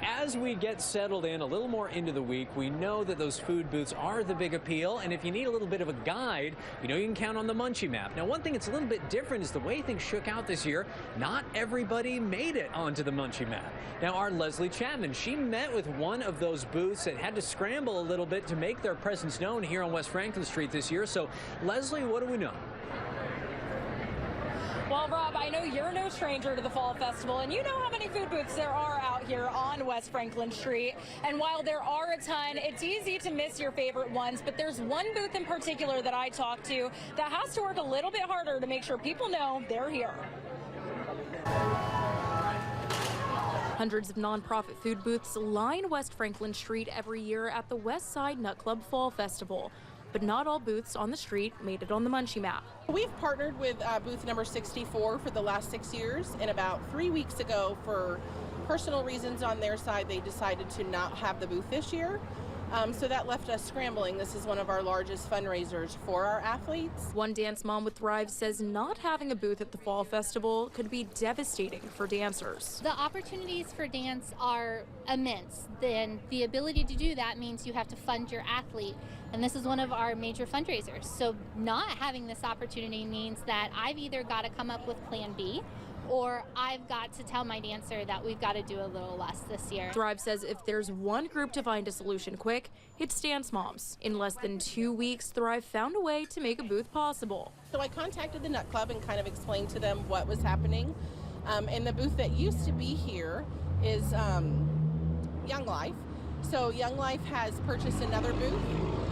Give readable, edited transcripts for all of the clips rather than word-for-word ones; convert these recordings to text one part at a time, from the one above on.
as we get settled in a little more into the week, we know that those food booths are the big appeal, and if you need a little bit of a guide, you know you can count on the Munchie Map. Now, one thing that's a little bit different is the way things shook out this year. Not everybody made it onto the Munchie Map. Now, our Leslie Chapman, she met with one of those booths that had to scramble a little bit to make their presence known here on West Franklin Street this year. So, Leslie, what do we know? Well, Rob, I know you're no stranger to the Fall Festival, and you know how many food booths there are out here on West Franklin Street. And while there are a ton, it's easy to miss your favorite ones, but there's one booth in particular that I talked to that has to work a little bit harder to make sure people know they're here. Hundreds of nonprofit food booths line West Franklin Street every year at the West Side Nut Club Fall Festival. But not all booths on the street made it on the Munchie Map. We've partnered with booth number 64 for the last 6 years, and about 3 weeks ago, for personal reasons on their side, they decided to not have the booth this year. So that left us scrambling. This is one of our largest fundraisers for our athletes. One dance mom with Thrive says not having a booth at the Fall Festival could be devastating for dancers. The opportunities for dance are immense. Then the ability to do that means you have to fund your athlete. And this is one of our major fundraisers. So not having this opportunity means that I've either got to come up with plan B, or I've got to tell my dancer that we've got to do a little less this year. Thrive says if there's one group to find a solution quick, it's dance moms. In less than 2 weeks, Thrive found a way to make a booth possible. So I contacted the Nut Club and kind of explained to them what was happening. And the booth that used to be here is Young Life. So Young Life has purchased another booth,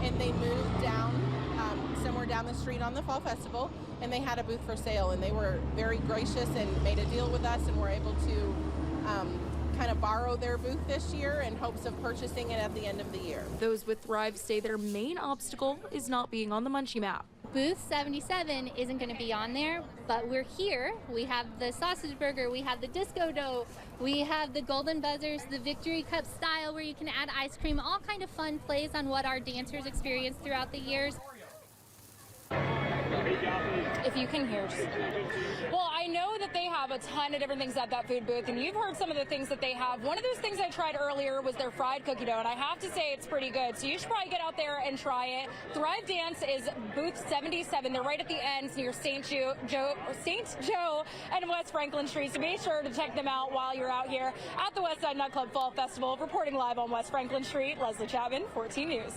and they moved down somewhere down the street on the Fall Festival, and they had a booth for sale, and they were very gracious and made a deal with us, and were able to kind of borrow their booth this year in hopes of purchasing it at the end of the year. Those with Thrive say their main obstacle is not being on the Munchie Map. Booth 77 isn't going to be on there, but we're here. We have the sausage burger, we have the disco dough, we have the golden buzzers, the victory cup style where you can add ice cream, all kind of fun plays on what our dancers experience throughout the years. If you can hear. Well, I know that they have a ton of different things at that food booth, and you've heard some of the things that they have. One of those things I tried earlier was their fried cookie dough, and I have to say it's pretty good. So you should probably get out there and try it. Thrive Dance is booth 77. They're right at the ends near St. Joe and West Franklin Street. So be sure to check them out while you're out here at the West Side Nut Club Fall Festival. Reporting live on West Franklin Street, Leslie Chapman, 14 News.